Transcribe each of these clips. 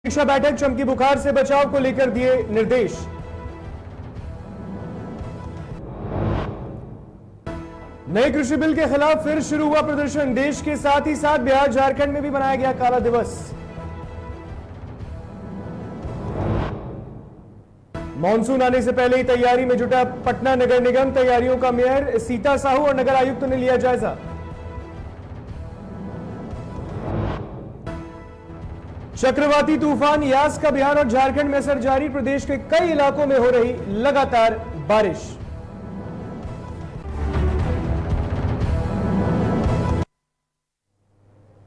समीक्षा बैठक चमकी बुखार से बचाव को लेकर दिए निर्देश। नए कृषि बिल के खिलाफ फिर शुरू हुआ प्रदर्शन। देश के साथ ही साथ बिहार झारखंड में भी मनाया गया काला दिवस। मानसून आने से पहले ही तैयारी में जुटा पटना नगर निगम। तैयारियों का मेयर सीता साहू और नगर आयुक्त ने लिया जायजा। चक्रवाती तूफान यास का बिहार और झारखंड में असर जारी। प्रदेश के कई इलाकों में हो रही लगातार बारिश।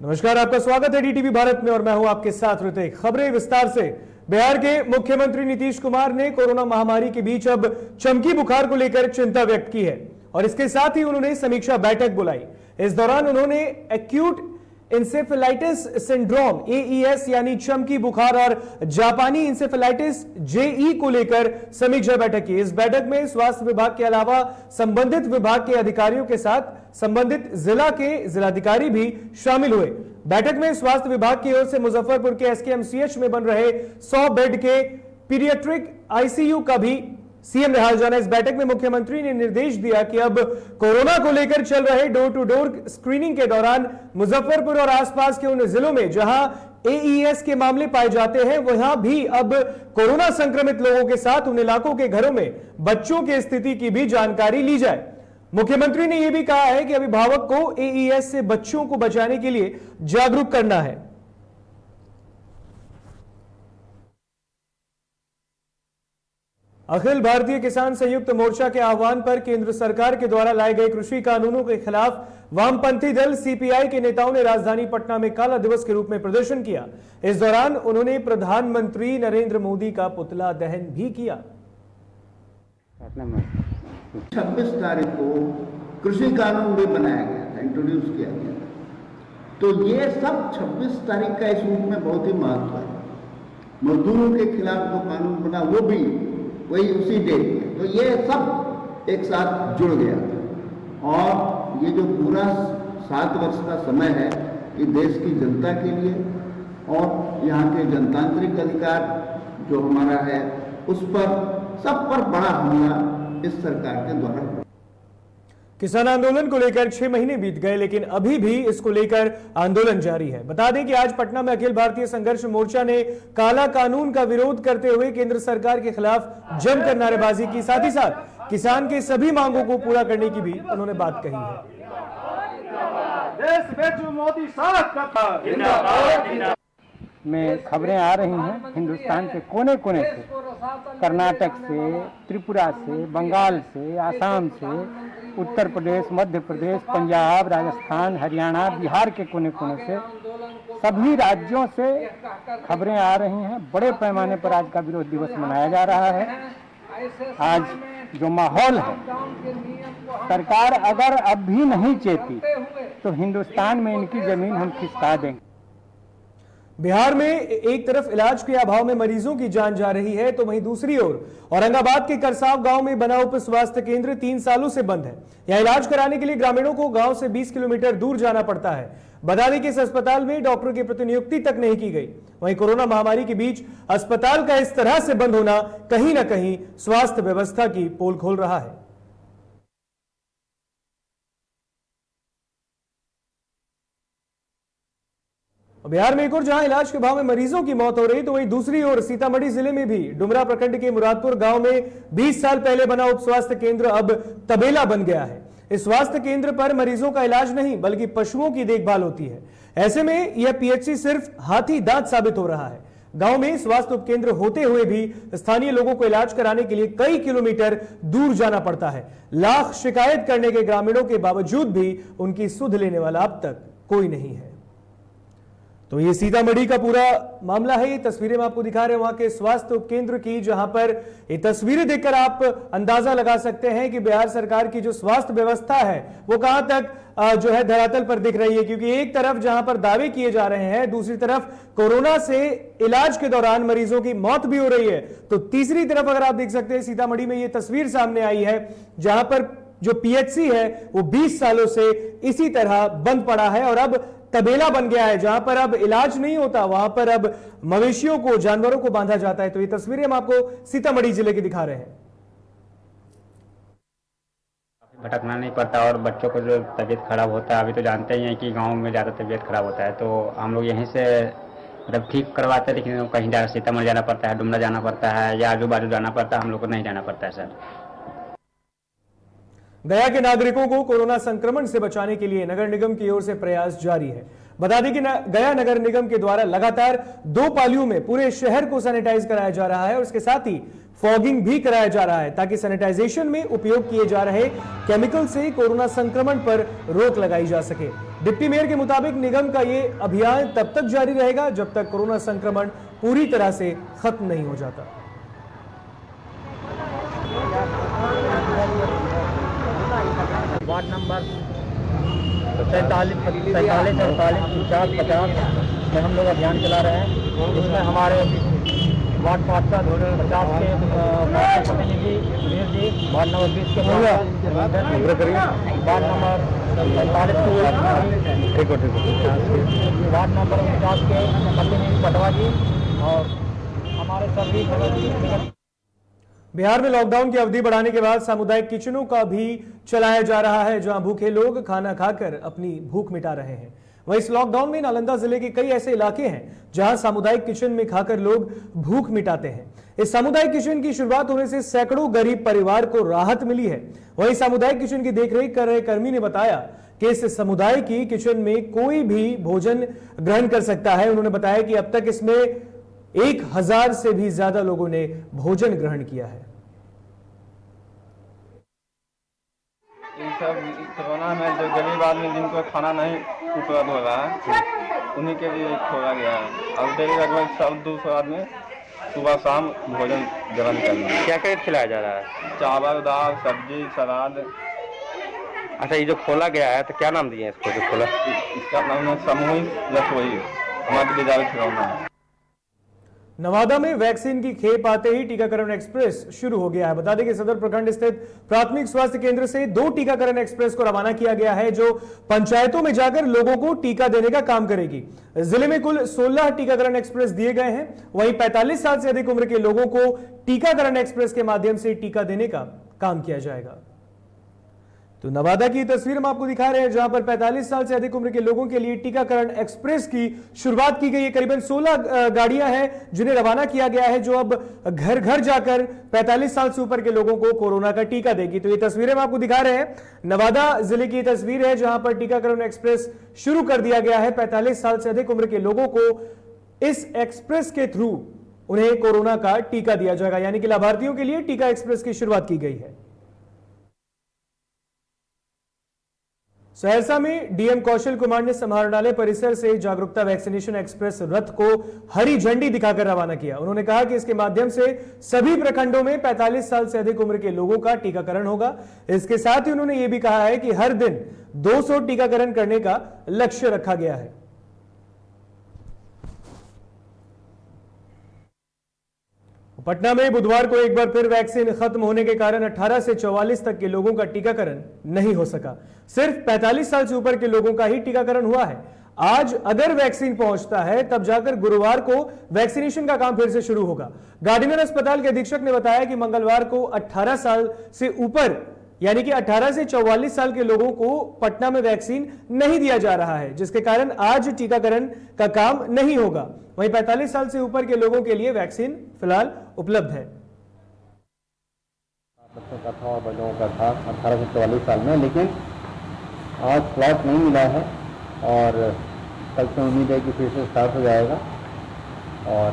नमस्कार, आपका स्वागत है डीटीवी भारत में और मैं हूं आपके साथ ऋतिक। खबरें विस्तार से। बिहार के मुख्यमंत्री नीतीश कुमार ने कोरोना महामारी के बीच अब चमकी बुखार को लेकर चिंता व्यक्त की है और इसके साथ ही उन्होंने समीक्षा बैठक बुलाई। इस दौरान उन्होंने एक्यूट इंसेफेलाइटिस सिंड्रोम एईएस यानी चमकी बुखार और जापानी इंसेफेलाइटिस जेई को लेकर समीक्षा बैठक की। इस बैठक में स्वास्थ्य विभाग के अलावा संबंधित विभाग के अधिकारियों के साथ संबंधित जिला के जिलाधिकारी भी शामिल हुए। बैठक में स्वास्थ्य विभाग की ओर से मुजफ्फरपुर के एसकेएमसीएच में बन रहे 100 बेड के पीडियाट्रिक आईसीयू का भी सीएम ने हाल जाना। इस बैठक में मुख्यमंत्री ने निर्देश दिया कि अब कोरोना को लेकर चल रहे डोर टू डोर स्क्रीनिंग के दौरान मुजफ्फरपुर और आसपास के उन जिलों में जहां एईएस के मामले पाए जाते हैं वहां भी अब कोरोना संक्रमित लोगों के साथ उन इलाकों के घरों में बच्चों की स्थिति की भी जानकारी ली जाए। मुख्यमंत्री ने यह भी कहा है कि अभिभावक को एईएस से बच्चों को बचाने के लिए जागरूक करना है। अखिल भारतीय किसान संयुक्त मोर्चा के आह्वान पर केंद्र सरकार के द्वारा लाए गए कृषि कानूनों के खिलाफ वामपंथी दल सीपीआई के नेताओं ने राजधानी पटना में काला दिवस के रूप में प्रदर्शन किया। इस दौरान उन्होंने प्रधानमंत्री नरेंद्र मोदी का पुतला दहन भी किया। 26 तारीख को कृषि कानून भी बनाया गया था, इंट्रोड्यूस किया गया था। तो ये सब 26 तारीख का इस रूप में बहुत ही महत्व है। मजदूरों के खिलाफ जो कानून बना वो भी वही उसी डेट में, तो ये सब एक साथ जुड़ गया था। और ये जो पूरा 7 वर्ष का समय है ये देश की जनता के लिए और यहाँ के जनतांत्रिक अधिकार जो हमारा है उस पर सब पर बड़ा हमला इस सरकार के द्वारा। किसान आंदोलन को लेकर 6 महीने बीत गए लेकिन अभी भी इसको लेकर आंदोलन जारी है। बता दें कि आज पटना में अखिल भारतीय संघर्ष मोर्चा ने काला कानून का विरोध करते हुए केंद्र सरकार के खिलाफ जमकर नारेबाजी की। साथ ही साथ किसान के सभी मांगों को पूरा करने की भी उन्होंने बात कही है। देश में जो मोदी साथ का था में खबरें आ रही हैं हिंदुस्तान के कोने कोने से, कर्नाटक से, त्रिपुरा से, बंगाल से, आसाम से, उत्तर प्रदेश, मध्य प्रदेश, पंजाब, राजस्थान, हरियाणा, बिहार के कोने कोने से, सभी राज्यों से खबरें आ रही हैं। बड़े पैमाने पर आज का विरोध दिवस मनाया जा रहा है। आज जो माहौल है, सरकार अगर अब भी नहीं चेती तो हिंदुस्तान में इनकी जमीन हम खिसका देंगे। बिहार में एक तरफ इलाज के अभाव में मरीजों की जान जा रही है तो वहीं दूसरी ओर औरंगाबाद के करसाव गांव में बना उप स्वास्थ्य केंद्र 3 सालों से बंद है। यहां इलाज कराने के लिए ग्रामीणों को गांव से 20 किलोमीटर दूर जाना पड़ता है। बता दें कि इस अस्पताल में डॉक्टर की प्रतिनियुक्ति तक नहीं की गई। वहीं कोरोना महामारी के बीच अस्पताल का इस तरह से बंद होना कहीं ना कहीं स्वास्थ्य व्यवस्था की पोल खोल रहा है। बिहार में एक और जहां इलाज के अभाव में मरीजों की मौत हो रही तो वहीं दूसरी ओर सीतामढ़ी जिले में भी डुमरा प्रखंड के मुरादपुर गांव में 20 साल पहले बना उप स्वास्थ्य केंद्र अब तबेला बन गया है। इस स्वास्थ्य केंद्र पर मरीजों का इलाज नहीं बल्कि पशुओं की देखभाल होती है। ऐसे में यह पीएचसी सिर्फ हाथी दांत साबित हो रहा है। गांव में स्वास्थ्य उपकेंद्र होते हुए भी स्थानीय लोगों को इलाज कराने के लिए कई किलोमीटर दूर जाना पड़ता है। लाख शिकायत करने के ग्रामीणों के बावजूद भी उनकी सुध लेने वाला अब तक कोई नहीं है। तो ये सीतामढ़ी का पूरा मामला है। ये तस्वीरें हम आपको दिखा रहे हैं वहां के स्वास्थ्य उपकेंद्र की, जहां पर ये तस्वीरें देखकर आप अंदाजा लगा सकते हैं कि बिहार सरकार की जो स्वास्थ्य व्यवस्था है वो कहां तक जो है धरातल पर दिख रही है। क्योंकि एक तरफ जहां पर दावे किए जा रहे हैं, दूसरी तरफ कोरोना से इलाज के दौरान मरीजों की मौत भी हो रही है। तो तीसरी तरफ अगर आप देख सकते हैं सीतामढ़ी में ये तस्वीर सामने आई है जहां पर जो पीएचसी है वो 20 सालों से इसी तरह बंद पड़ा है और अब तबेला बन गया है, जहां पर अब इलाज नहीं होता, वहां पर अब मवेशियों को, जानवरों को बांधा जाता है। तो ये तस्वीरें हम आपको सीतामढ़ी जिले की दिखा रहे हैं। भटकना नहीं पड़ता और बच्चों को जो तबीयत खराब होता है, अभी तो जानते ही हैं कि गांव में ज़्यादा तबीयत खराब होता है, तो हम लोग यहीं से मतलब ठीक करवाते हैं। लेकिन कहीं सीतामढ़ी जाना पड़ता है, डुमरा जाना पड़ता है या आजू बाजू जाना पड़ता है, हम लोग को नहीं जाना पड़ता है सर। गया के नागरिकों को कोरोना संक्रमण से बचाने के लिए नगर निगम की ओर से प्रयास जारी है। बता दें कि गया नगर निगम के द्वारा लगातार 2 पालियों में पूरे शहर को सैनिटाइज कराया जा रहा है और इसके साथ ही फॉगिंग भी कराया जा रहा है, ताकि सैनिटाइजेशन में उपयोग किए जा रहे केमिकल से कोरोना संक्रमण पर रोक लगाई जा सके। डिप्टी मेयर के मुताबिक निगम का ये अभियान तब तक जारी रहेगा जब तक कोरोना संक्रमण पूरी तरह से खत्म नहीं हो जाता। वार्ड नंबर 47, 48, 49, 50 में हम लोग अभियान चला रहे हैं, जिसमें हमारे वार्ड पार्षद 50 के प्रतिनिधि वीर जी, वार्ड नंबर 20 के वार्ड नंबर 45 वार्ड नंबर 49 के प्रतिनिधि पटवा जी और हमारे सभी। बिहार में लॉकडाउन की अवधि बढ़ाने के बाद सामुदायिक किचनों का भी चलाया जा रहा है, जहां भूखे लोग खाना खाकर अपनी भूख मिटा रहे हैं। वहीं इस लॉकडाउन में नालंदा जिले के कई ऐसे इलाके हैं जहां सामुदायिक किचन में खाकर लोग भूख मिटाते हैं। इस सामुदायिक किचन की शुरुआत होने से सैकड़ों गरीब परिवार को राहत मिली है। वहीं सामुदायिक किचन की देखरेख कर रहे कर्मी ने बताया कि इस समुदाय की किचन में कोई भी भोजन ग्रहण कर सकता है। उन्होंने बताया कि अब तक इसमें 1000 से भी ज्यादा लोगों ने भोजन ग्रहण किया है। इन सब कोरोना में जो गरीब आदमी जिनको खाना नहीं उपलब्ध हो रहा है, उन्हीं के लिए खोला गया है। अब डेली लगभग 100-200 आदमी सुबह शाम भोजन ग्रहण कर रहे हैं। क्या क्या खिलाया जा रहा है? चावल, दाल, सब्जी, सलाद। अच्छा, ये जो खोला गया है तो क्या नाम दिए इसको जो खोला? इसका नाम है सामूहिक रसोई मध्य विद्यालय खिलौना। नवादा में वैक्सीन की खेप आते ही टीकाकरण एक्सप्रेस शुरू हो गया है। बता दें कि सदर प्रखंड स्थित प्राथमिक स्वास्थ्य केंद्र से 2 टीकाकरण एक्सप्रेस को रवाना किया गया है, जो पंचायतों में जाकर लोगों को टीका देने का काम करेगी। जिले में कुल 16 टीकाकरण एक्सप्रेस दिए गए हैं। वहीं 45 साल से अधिक उम्र के लोगों को टीकाकरण एक्सप्रेस के माध्यम से टीका देने का काम किया जाएगा। तो नवादा की तस्वीर हम आपको दिखा रहे हैं, जहां पर 45 साल से अधिक उम्र के लोगों के लिए टीकाकरण एक्सप्रेस की शुरुआत की गई है। करीबन 16 गाड़ियां हैं जिन्हें रवाना किया गया है, जो अब घर घर जाकर 45 साल से ऊपर के लोगों को कोरोना का टीका देगी। तो ये तस्वीरें हम आपको दिखा रहे हैं, नवादा जिले की तस्वीर है, जहां पर टीकाकरण एक्सप्रेस शुरू कर दिया गया है। 45 साल से अधिक उम्र के लोगों को इस एक्सप्रेस के थ्रू उन्हें कोरोना का टीका दिया जाएगा, यानी कि लाभार्थियों के लिए टीका एक्सप्रेस की शुरुआत की गई है। सहरसा में डीएम कौशल कुमार ने समाहरणालय परिसर से जागरूकता वैक्सीनेशन एक्सप्रेस रथ को हरी झंडी दिखाकर रवाना किया। उन्होंने कहा कि इसके माध्यम से सभी प्रखंडों में 45 साल से अधिक उम्र के लोगों का टीकाकरण होगा। इसके साथ ही उन्होंने यह भी कहा है कि हर दिन 200 टीकाकरण करने का लक्ष्य रखा गया है। पटना में बुधवार को एक बार फिर वैक्सीन खत्म होने के कारण 18 से 44 तक के लोगों का टीकाकरण नहीं हो सका। सिर्फ 45 साल से ऊपर के लोगों का ही टीकाकरण हुआ है। आज अगर वैक्सीन पहुंचता है तब जाकर गुरुवार को वैक्सीनेशन का काम फिर से शुरू होगा। गार्डिनर अस्पताल के अधीक्षक ने बताया कि मंगलवार को 18 साल से ऊपर यानी कि 18 से 44 साल के लोगों को पटना में वैक्सीन नहीं दिया जा रहा है, जिसके कारण आज टीकाकरण का काम नहीं होगा। वहीं 45 साल से ऊपर के लोगों के लिए वैक्सीन फिलहाल उपलब्ध है। बच्चों का था और बड़ों का था 18 से 44 साल में, लेकिन आज स्लॉट नहीं मिला है और कल से उम्मीद है कि फिर से स्टार्ट हो जाएगा। और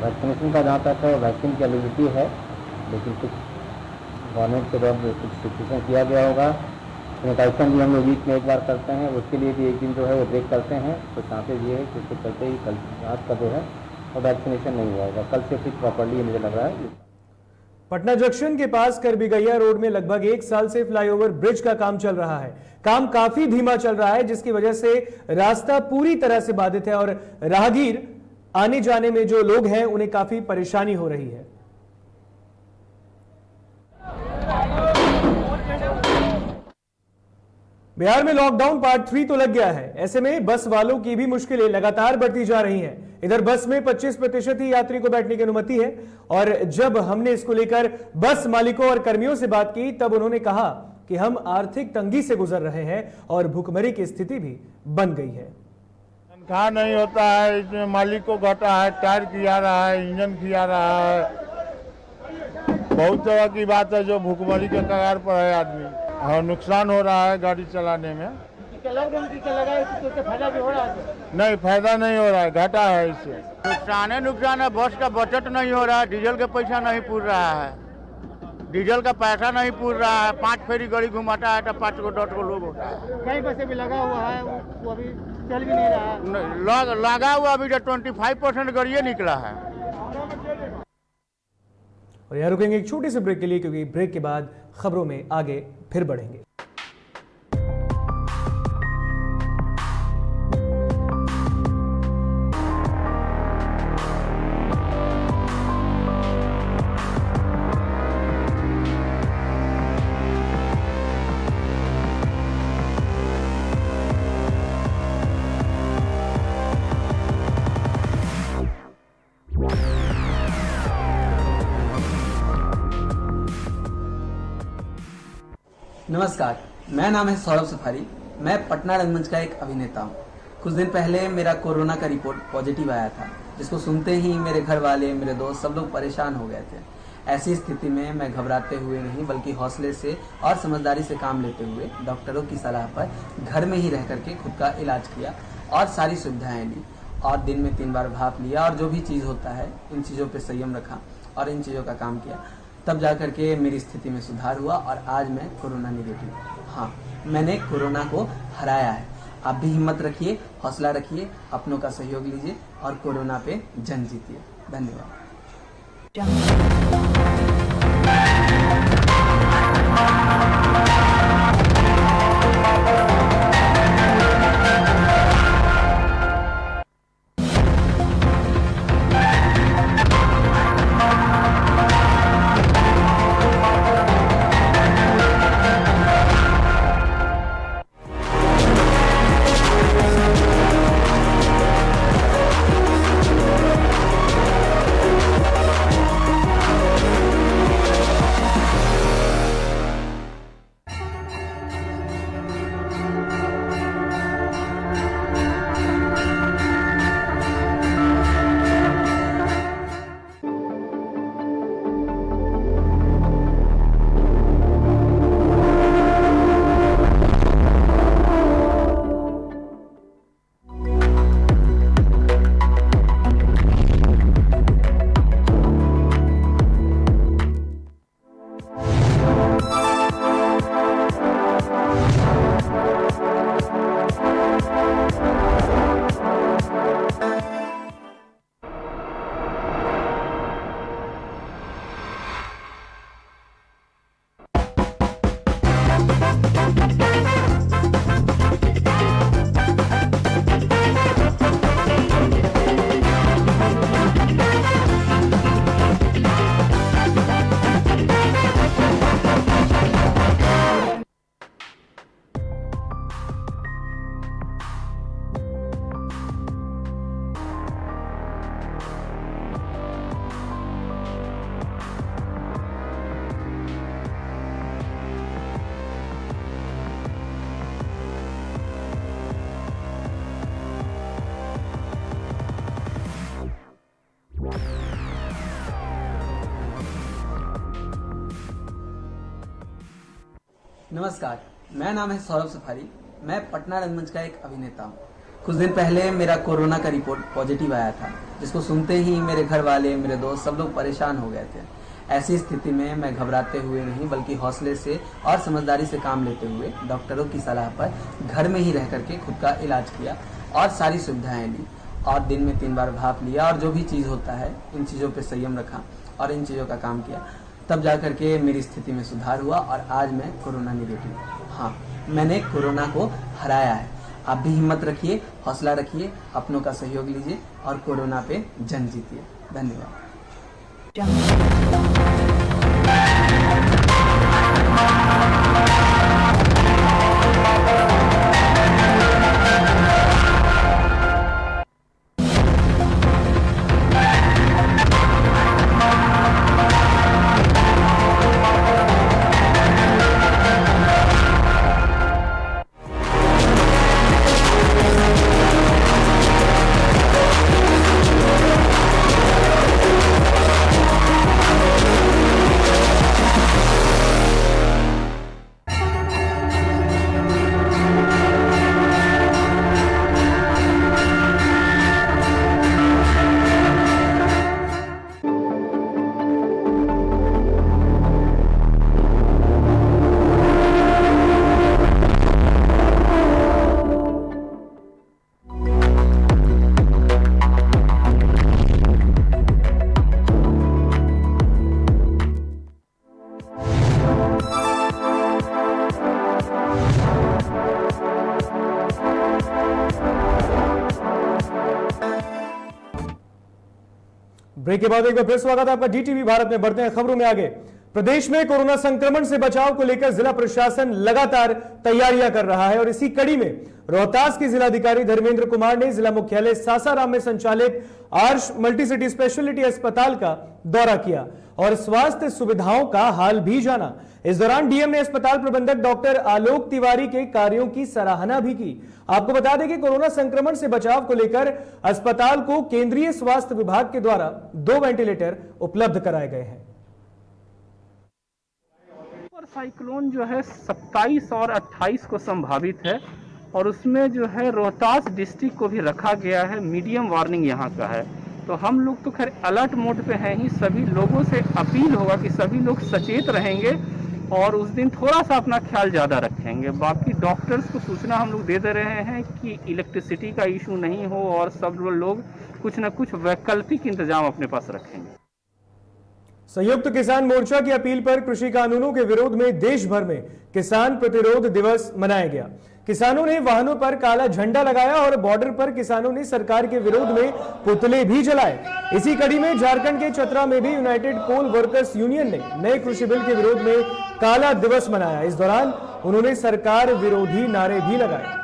वैक्सीनेशन का जहाँ तक है वैक्सीन की एलिजिबिलिटी है, लेकिन कुछ गवर्नमेंट के द्वारा कुछ सिचुएशन किया गया होगा। सैनिटाइजेशन भी हम लोग वीक में एक बार करते हैं, उसके लिए भी एक दिन जो है वो ब्रेक करते हैं। तो चांसेज ये है कि उसके चलते ही कल आज का जो है और वैक्सीनेशन नहीं होगा। कल से फिर प्रॉपर्ली मुझे लग रहा है। पटना जंक्शन के पास करबीगैया रोड में लगभग 1 साल से फ्लाईओवर ब्रिज का काम चल रहा है। काम काफी धीमा चल रहा है, जिसकी वजह से रास्ता पूरी तरह से बाधित है और राहगीर आने जाने में जो लोग हैं उन्हें काफी परेशानी हो रही है। बिहार में लॉकडाउन पार्ट 3 तो लग गया है। ऐसे में बस वालों की भी मुश्किलें लगातार बढ़ती जा रही हैं। इधर बस में 25% ही यात्री को बैठने की अनुमति है और जब हमने इसको लेकर बस मालिकों और कर्मियों से बात की तब उन्होंने कहा कि हम आर्थिक तंगी से गुजर रहे हैं और भुखमरी की स्थिति भी बन गई है। तनख्वाह नहीं होता है, इसमें मालिक को घाटा है, टायर खिया रहा है, इंजन खिया रहा है, बहुत तरह की बात है जो भुखमरी के कगार पर है आदमी और नुकसान हो रहा है गाड़ी चलाने में। फायदा भी हो रहा है? नहीं, फायदा नहीं हो रहा है, घाटा है इससे। नुकसान है, बस का बचत नहीं हो रहा है, डीजल का पैसा नहीं पूर रहा है, डीजल का पैसा नहीं पूर रहा है। 5 फेरी गाड़ी घुमाता है तो 5 को 10 को लोग होता है। कई बसें भी लगा हुआ है, वो अभी चल भी नहीं रहा है। लगा हुआ अभी तो 25% गाड़ियाँ निकला है। और यहाँ रुकेंगे एक छोटे से ब्रेक के लिए, क्योंकि ब्रेक के बाद खबरों में आगे फिर बढ़ेंगे। नमस्कार, मेरा नाम है सौरभ सफारी। मैं पटना रंगमंच का एक अभिनेता हूँ। कुछ दिन पहले मेरा कोरोना का रिपोर्ट पॉजिटिव आया था, जिसको सुनते ही मेरे घर वाले, मेरे दोस्त सब लोग परेशान हो गए थे। ऐसी स्थिति में मैं घबराते हुए नहीं बल्कि हौसले से और समझदारी से काम लेते हुए डॉक्टरों की सलाह पर घर में ही रह करके खुद का इलाज किया और सारी सुविधाएं ली और दिन में 3 बार भाप लिया और जो भी चीज़ होता है इन चीज़ों पर संयम रखा और इन चीज़ों का काम किया। तब जा करके मेरी स्थिति में सुधार हुआ और आज मैं कोरोना निगेटिव। हाँ, मैंने कोरोना को हराया है। आप भी हिम्मत रखिए, हौसला रखिए, अपनों का सहयोग लीजिए और कोरोना पे जंग जीतिए। धन्यवाद। नमस्कार, मेरा नाम है सौरभ सफारी। मैं पटना रंगमंच का एक अभिनेता हूँ। कुछ दिन पहले मेरा कोरोना का रिपोर्ट पॉजिटिव आया था, जिसको सुनते ही मेरे घर वाले, मेरे दोस्त सब लोग परेशान हो गए थे। ऐसी स्थिति में मैं घबराते हुए नहीं बल्कि हौसले से और समझदारी से काम लेते हुए डॉक्टरों की सलाह पर घर में ही रह करके खुद का इलाज किया और सारी सुविधाएं ली और दिन में 3 बार भाप लिया और जो भी चीज़ होता है इन चीज़ों पर संयम रखा और इन चीज़ों का काम किया। तब जा करके मेरी स्थिति में सुधार हुआ और आज मैं कोरोना निगेटिव। हाँ, मैंने कोरोना को हराया है। आप भी हिम्मत रखिए, हौसला रखिए, अपनों का सहयोग लीजिए और कोरोना पे जंग जीतिए। धन्यवाद। ब्रेक के बाद एक बार फिर स्वागत है आपका DTV भारत में। बढ़ते हैं खबरों में आगे। प्रदेश में कोरोना संक्रमण से बचाव को लेकर जिला प्रशासन लगातार तैयारियां कर रहा है और इसी कड़ी में रोहतास के जिलाधिकारी धर्मेंद्र कुमार ने जिला मुख्यालय सासाराम में संचालित आर्ष मल्टीसिटी स्पेशलिटी अस्पताल का दौरा किया और स्वास्थ्य सुविधाओं का हाल भी जाना। इस दौरान डीएम ने अस्पताल प्रबंधक डॉक्टर आलोक तिवारी के कार्यों की सराहना भी की। आपको बता दें कि कोरोना संक्रमण से बचाव को लेकर अस्पताल को केंद्रीय स्वास्थ्य विभाग के द्वारा 2 वेंटिलेटर उपलब्ध कराए गए हैं। साइक्लोन जो है 27 और 28 को संभावित है और उसमें जो है रोहतास डिस्ट्रिक्ट को भी रखा गया है। मीडियम वार्निंग यहाँ का है, तो हम लोग तो खैर अलर्ट मोड पे हैं ही। सभी लोगों से अपील होगा कि सभी लोग सचेत रहेंगे और उस दिन थोड़ा सा अपना ख्याल ज़्यादा रखेंगे। बाकी डॉक्टर्स को सूचना हम लोग दे रहे हैं कि इलेक्ट्रिसिटी का इशू नहीं हो और सब लोग कुछ न कुछ वैकल्पिक इंतजाम अपने पास रखेंगे। संयुक्त किसान मोर्चा की अपील पर कृषि कानूनों के विरोध में देश भर में किसान प्रतिरोध दिवस मनाया गया। किसानों ने वाहनों पर काला झंडा लगाया और बॉर्डर पर किसानों ने सरकार के विरोध में पुतले भी जलाए। इसी कड़ी में झारखंड के चतरा में भी यूनाइटेड कोल वर्कर्स यूनियन ने नए कृषि बिल के विरोध में काला दिवस मनाया। इस दौरान उन्होंने सरकार विरोधी नारे भी लगाए।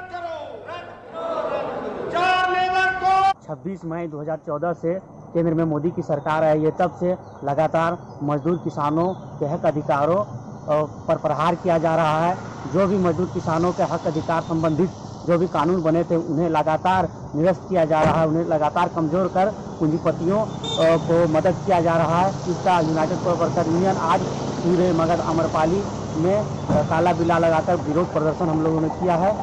26 मई 2014 से केंद्र में मोदी की सरकार आई है, तब से लगातार मजदूर किसानों के हक अधिकारों पर प्रहार किया जा रहा है। जो भी मजदूर किसानों के हक अधिकार संबंधित जो भी कानून बने थे उन्हें लगातार निरस्त किया जा रहा है, उन्हें लगातार कमजोर कर पूंजीपतियों को मदद किया जा रहा है। इसका यूनाइटेड कोल वर्कर यूनियन आज पूरे मगध अमरपाली में काला बिल्ला लगाकर विरोध प्रदर्शन हम लोगों ने किया है।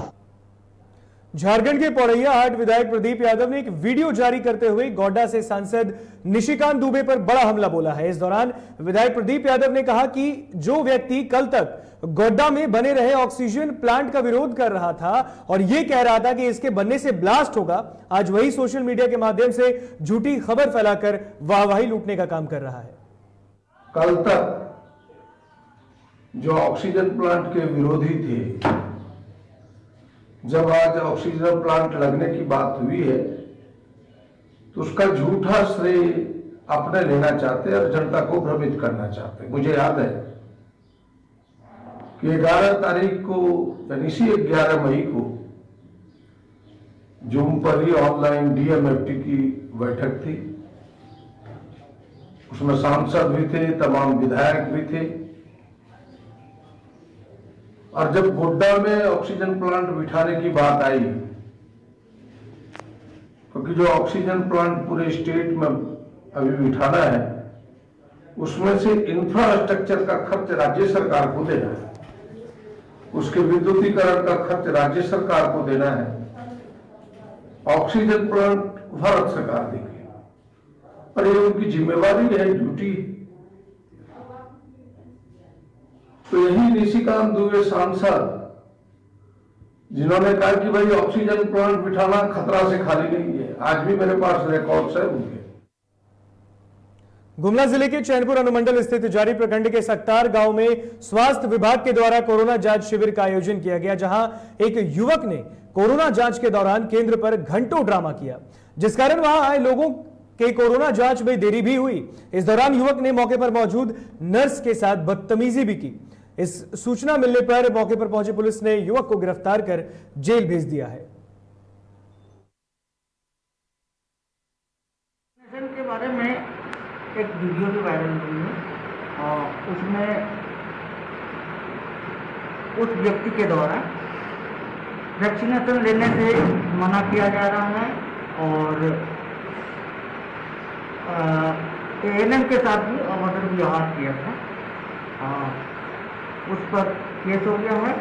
झारखंड के पौड़ैया हाट विधायक प्रदीप यादव ने एक वीडियो जारी करते हुए गोड्डा से सांसद निशिकांत दुबे पर बड़ा हमला बोला है। इस दौरान विधायक प्रदीप यादव ने कहा कि जो व्यक्ति कल तक गोड्डा में बने रहे ऑक्सीजन प्लांट का विरोध कर रहा था और यह कह रहा था कि इसके बनने से ब्लास्ट होगा, आज वही सोशल मीडिया के माध्यम से झूठी खबर फैलाकर वाहवाही लूटने का काम कर रहा है। कल तक जो ऑक्सीजन प्लांट के विरोधी थे, जब आज ऑक्सीजन प्लांट लगने की बात हुई है तो उसका झूठा श्रेय अपने लेना चाहते और जनता को भ्रमित करना चाहते। मुझे याद है कि 11 तारीख को यानी इसी 11 मई को जूम पर ही ऑनलाइन डीएमएफटी की बैठक थी। उसमें सांसद भी थे, तमाम विधायक भी थे और जब गोड्डा में ऑक्सीजन प्लांट बिठाने की बात आई, क्योंकि जो ऑक्सीजन प्लांट पूरे स्टेट में अभी बिठाना है उसमें से इंफ्रास्ट्रक्चर का खर्च राज्य सरकार को देना है, उसके विद्युतीकरण का खर्च राज्य सरकार को देना है, ऑक्सीजन प्लांट भारत सरकार देगी और ये उनकी जिम्मेवारी है, ड्यूटी। तो यही निशिकांत दुबे सांसद जिन्होंने कहा कि भाई ऑक्सीजन प्लांट बिठाना खतरा से खाली नहीं है, आज भी मेरे पास रिकॉर्ड्स है उनके। गुमला जिले के चैनपुर अनुमंडल स्थित जारी प्रखंड के सक्तार गांव में स्वास्थ्य विभाग के द्वारा कोरोना जांच शिविर का आयोजन किया गया, जहां एक युवक ने कोरोना जांच के दौरान केंद्र पर घंटों ड्रामा किया, जिस कारण वहां आए लोगों के कोरोना जांच में देरी भी हुई। इस दौरान युवक ने मौके पर मौजूद नर्स के साथ बदतमीजी भी की। इस सूचना मिलने पर मौके पर पहुंची पुलिस ने युवक को गिरफ्तार कर जेल भेज दिया है। के बारे में एक वीडियो भी वायरल हुई है और उसमें उस व्यक्ति के द्वारा वैक्सीनेशन लेने से मना किया जा रहा है और एएनएम के साथ भी अभद्र व्यवहार किया था, उस पर केस हो गया है।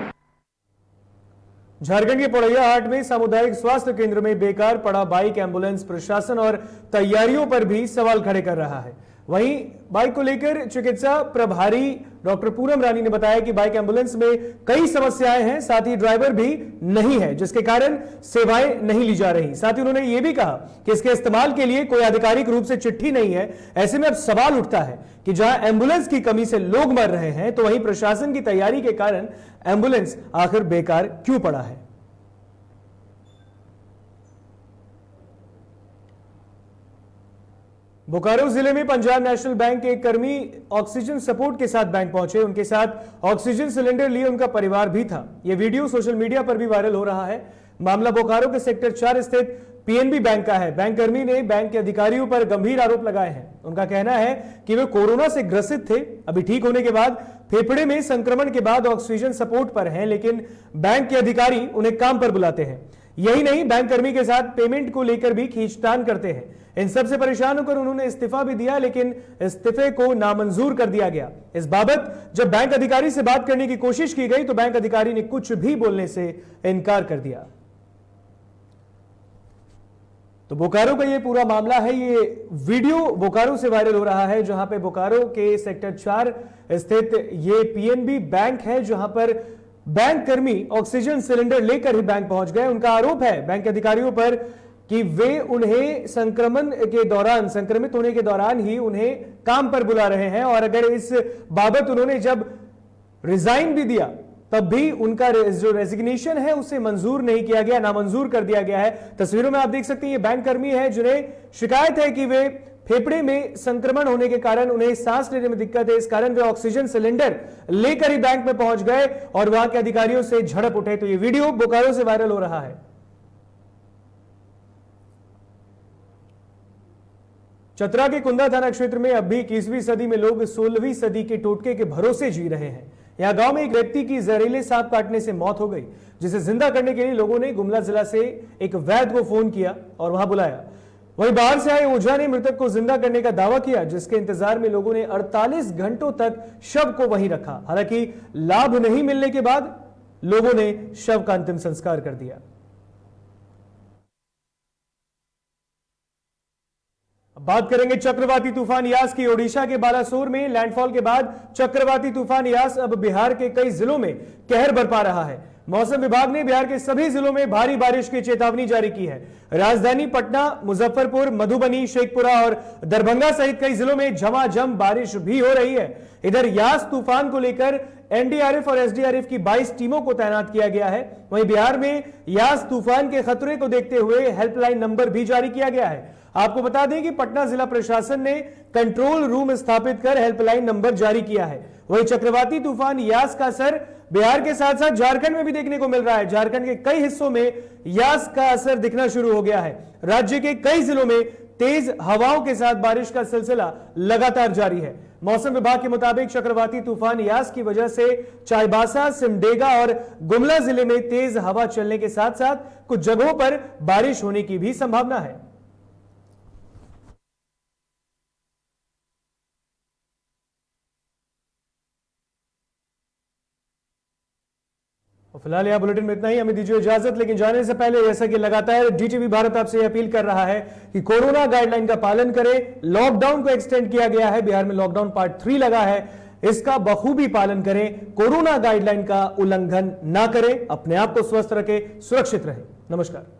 झारखंड के पौड़ैया हाट में सामुदायिक स्वास्थ्य केंद्र में बेकार पड़ा बाइक एम्बुलेंस प्रशासन और तैयारियों पर भी सवाल खड़े कर रहा है। वहीं बाइक को लेकर चिकित्सा प्रभारी डॉक्टर पूनम रानी ने बताया कि बाइक एम्बुलेंस में कई समस्याएं हैं, साथ ही ड्राइवर भी नहीं है, जिसके कारण सेवाएं नहीं ली जा रही। साथ ही उन्होंने ये भी कहा कि इसके इस्तेमाल के लिए कोई आधिकारिक रूप से चिट्ठी नहीं है। ऐसे में अब सवाल उठता है कि जहां एम्बुलेंस की कमी से लोग मर रहे हैं, तो वहीं प्रशासन की तैयारी के कारण एम्बुलेंस आखिर बेकार क्यों पड़ा है। बोकारो जिले में पंजाब नेशनल बैंक के एक कर्मी ऑक्सीजन सपोर्ट के साथ बैंक पहुंचे। उनके साथ ऑक्सीजन सिलेंडर लिए उनका परिवार भी था। यह वीडियो सोशल मीडिया पर भी वायरल हो रहा है। मामला बोकारो के सेक्टर 4 स्थित पीएनबी बैंक का है। बैंक कर्मी ने बैंक के अधिकारियों पर गंभीर आरोप लगाए हैं। उनका कहना है कि वे कोरोना से ग्रसित थे, अभी ठीक होने के बाद फेफड़े में संक्रमण के बाद ऑक्सीजन सपोर्ट पर हैं, लेकिन बैंक के अधिकारी उन्हें काम पर बुलाते हैं। यही नहीं, बैंक कर्मी के साथ पेमेंट को लेकर भी खींचतान करते हैं। इन सबसे परेशान होकर उन्होंने इस्तीफा भी दिया, लेकिन इस्तीफे को नामंजूर कर दिया गया। इस बाबत जब बैंक अधिकारी से बात करने की कोशिश की गई तो बैंक अधिकारी ने कुछ भी बोलने से इनकार कर दिया। तो बोकारो का ये पूरा मामला है। ये वीडियो बोकारो से वायरल हो रहा है, जहां पे बोकारो के सेक्टर 4 स्थित ये पीएनबी बैंक है, जहां पर बैंक कर्मी ऑक्सीजन सिलेंडर लेकर ही बैंक पहुंच गए। उनका आरोप है बैंक अधिकारियों पर कि वे उन्हें संक्रमित होने के दौरान ही उन्हें काम पर बुला रहे हैं, और अगर इस बाबत उन्होंने जब रिजाइन भी दिया तब भी उनका जो रेजिग्नेशन है उसे मंजूर नहीं किया गया, नामंजूर कर दिया गया है। तस्वीरों में आप देख सकते हैं ये बैंक कर्मी है जिन्हें शिकायत है कि वे फेफड़े में संक्रमण होने के कारण उन्हें सांस लेने में दिक्कत है। इस कारण वे ऑक्सीजन सिलेंडर लेकर ही बैंक में पहुंच गए और वहां के अधिकारियों से झड़प उठे। तो ये वीडियो बोकारो से वायरल हो रहा है। चतरा के कुंदा थाना क्षेत्र में अब भी 21वीं सदी में लोग 16वीं सदी के टोटके के भरोसे जी रहे हैं। यहां गांव में एक व्यक्ति की जहरीले सांप काटने से मौत हो गई, जिसे जिंदा करने के लिए लोगों ने गुमला जिला से एक वैद्य को फोन किया और वहां बुलाया। वहीं बाहर से आए ओझा ने मृतक को जिंदा करने का दावा किया, जिसके इंतजार में लोगों ने 48 घंटों तक शव को वहीं रखा। हालांकि लाभ नहीं मिलने के बाद लोगों ने शव का अंतिम संस्कार कर दिया। बात करेंगे चक्रवाती तूफान यास की। ओडिशा के बालासोर में लैंडफॉल के बाद चक्रवाती तूफान यास अब बिहार के कई जिलों में कहर बरपा रहा है। मौसम विभाग ने बिहार के सभी जिलों में भारी बारिश की चेतावनी जारी की है। राजधानी पटना, मुजफ्फरपुर, मधुबनी, शेखपुरा और दरभंगा सहित कई जिलों में झमाझम बारिश भी हो रही है। इधर यास तूफान को लेकर एनडीआरएफ और एसडीआरएफ की 22 टीमों को तैनात किया गया है। वहीं बिहार में यास तूफान के खतरे को देखते हुए हेल्पलाइन नंबर भी जारी किया गया है। आपको बता दें कि पटना जिला प्रशासन ने कंट्रोल रूम स्थापित कर हेल्पलाइन नंबर जारी किया है। वहीं चक्रवाती तूफान यास का असर बिहार के साथ साथ झारखंड में भी देखने को मिल रहा है। झारखंड के कई हिस्सों में यास का असर दिखना शुरू हो गया है। राज्य के कई जिलों में तेज हवाओं के साथ बारिश का सिलसिला लगातार जारी है। मौसम विभाग के मुताबिक चक्रवाती तूफान यास की वजह से चाईबासा, सिमडेगा और गुमला जिले में तेज हवा चलने के साथ साथ कुछ जगहों पर बारिश होने की भी संभावना है। फिलहाल यह बुलेटिन में इतना ही। हमें दीजिए इजाजत, लेकिन जाने से पहले जैसा कि लगातार डीटीवी भारत आपसे अपील कर रहा है कि कोरोना गाइडलाइन का पालन करें। लॉकडाउन को एक्सटेंड किया गया है, बिहार में लॉकडाउन पार्ट 3 लगा है, इसका बखूबी पालन करें। कोरोना गाइडलाइन का उल्लंघन ना करें, अपने आप को स्वस्थ रखें, सुरक्षित रहें। नमस्कार।